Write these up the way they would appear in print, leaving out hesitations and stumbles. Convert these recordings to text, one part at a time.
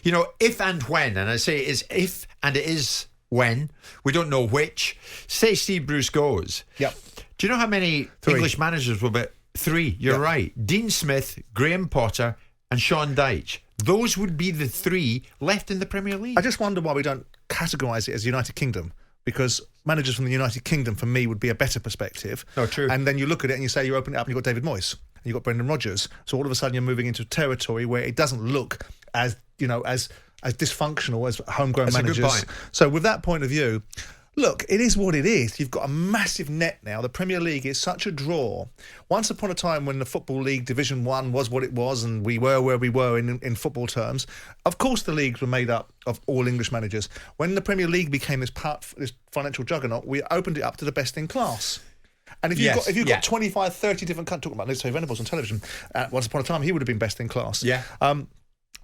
You know, if and when, and I say it's if and it is when, we don't know which. Say Steve Bruce goes. Yep. Do you know how many 3 English managers will be? 3, you're right. Dean Smith, Graham Potter and Sean Dyche. Those would be the 3 left in the Premier League. I just wonder why we don't categorise it as United Kingdom, because managers from the United Kingdom, for me, would be a better perspective. Oh, true. And then you look at it and you say you open it up and you've got David Moyes and you've got Brendan Rodgers. So all of a sudden you're moving into territory where it doesn't look as, you know, as dysfunctional as homegrown That's managers. a good point. So with that point of view, look, it is what it is. You've got a massive net now. The Premier League is such a draw. Once upon a time when the Football League Division 1 was what it was and we were where we were in football terms, of course the leagues were made up of all English managers. When the Premier League became this financial juggernaut, we opened it up to the best in class. And if you've got 25, 30 different countries, talking about let's say Venables on television, once upon a time he would have been best in class. Yeah.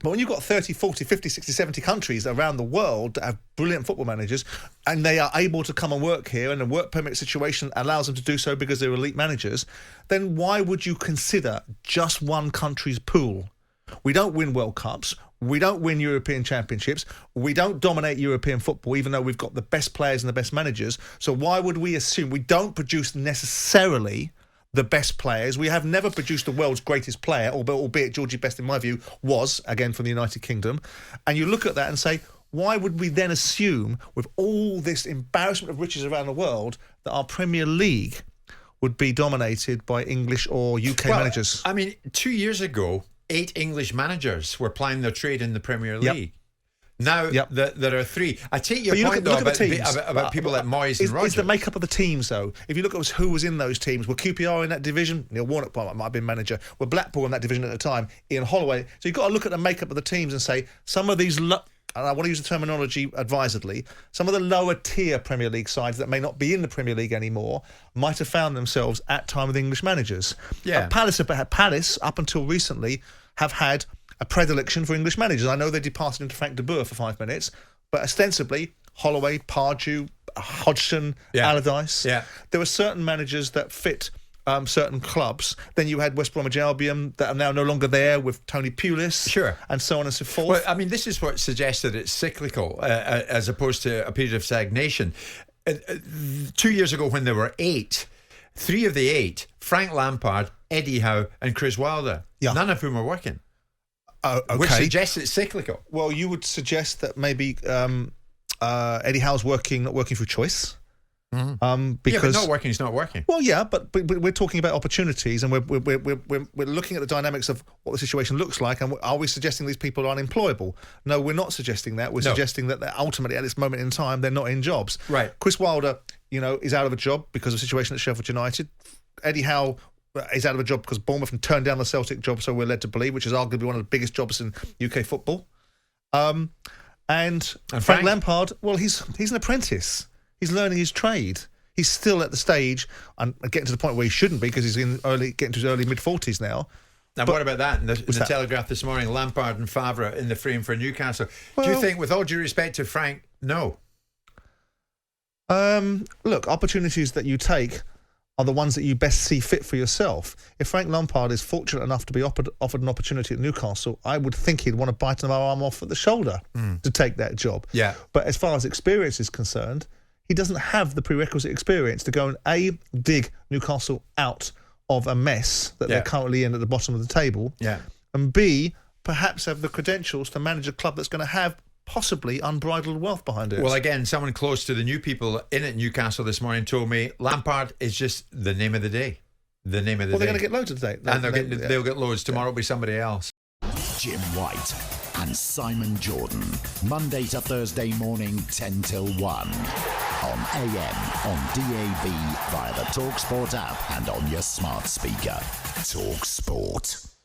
But when you've got 30, 40, 50, 60, 70 countries around the world that have brilliant football managers and they are able to come and work here and the work permit situation allows them to do so because they're elite managers, then why would you consider just one country's pool? We don't win World Cups. We don't win European Championships. We don't dominate European football, even though we've got the best players and the best managers. So why would we assume we don't produce necessarily the best players? We have never produced the world's greatest player, albeit Georgie Best, in my view, was, again, from the United Kingdom. And you look at that and say, why would we then assume, with all this embarrassment of riches around the world, that our Premier League would be dominated by English or UK managers? I mean, 2 years ago, 8 English managers were plying their trade in the Premier League. Now there are 3. I take your point, though, about people like Moyes and Rodgers. Is the makeup of the teams, though? If you look at who was in those teams, were QPR in that division? Neil Warnock might have been manager. Were Blackpool in that division at the time? Ian Holloway. So you've got to look at the makeup of the teams and say, some of these, and I want to use the terminology advisedly, some of the lower tier Premier League sides that may not be in the Premier League anymore might have found themselves at time with English managers. Yeah. Palace, up until recently, have had a predilection for English managers. I know they departed into Frank de Boer for 5 minutes, but ostensibly Holloway, Pardew, Hodgson, Allardyce. Yeah. There were certain managers that fit certain clubs. Then you had West Bromwich Albion that are now no longer there with Tony Pulis, and so on and so forth. Well, I mean, this is what suggests that it's cyclical as opposed to a period of stagnation. 2 years ago, when there were 8, 3 of the 8, Frank Lampard, Eddie Howe, and Chris Wilder, none of whom are working. Okay. Which suggests it's cyclical. Well, you would suggest that maybe Eddie Howe's not working through choice. Mm-hmm. Because but not working is not working. Well, yeah, but we're talking about opportunities, and we're looking at the dynamics of what the situation looks like. And are we suggesting these people are unemployable? No, we're not suggesting that. We're suggesting that ultimately, at this moment in time, they're not in jobs. Right. Chris Wilder, is out of a job because of the situation at Sheffield United. Eddie Howe is out of a job because Bournemouth turned down the Celtic job, so we're led to believe, which is arguably one of the biggest jobs in UK football. And Frank Lampard, well, he's an apprentice. He's learning his trade. He's still at the stage and getting to the point where he shouldn't be because he's getting to his early mid-40s now. And what about that? In the Telegraph this morning, Lampard and Favre in the frame for Newcastle. Do you think, with all due respect to Frank, no? Look, opportunities that you take are the ones that you best see fit for yourself. If Frank Lampard is fortunate enough to be offered an opportunity at Newcastle, I would think he'd want to bite an arm off at the shoulder to take that job. Yeah. But as far as experience is concerned, he doesn't have the prerequisite experience to go and A, dig Newcastle out of a mess that they're currently in at the bottom of the table, and B, perhaps have the credentials to manage a club that's going to have possibly unbridled wealth behind it. Well, again, someone close to the new people in at Newcastle this morning told me Lampard is just the name of the day. The name of the day. Well, they're going to get loads today. And they'll get loads. Tomorrow will be somebody else. Jim White and Simon Jordan. Monday to Thursday morning, 10 till 1. On AM, on DAB, via the talkSPORT app and on your smart speaker. talkSPORT.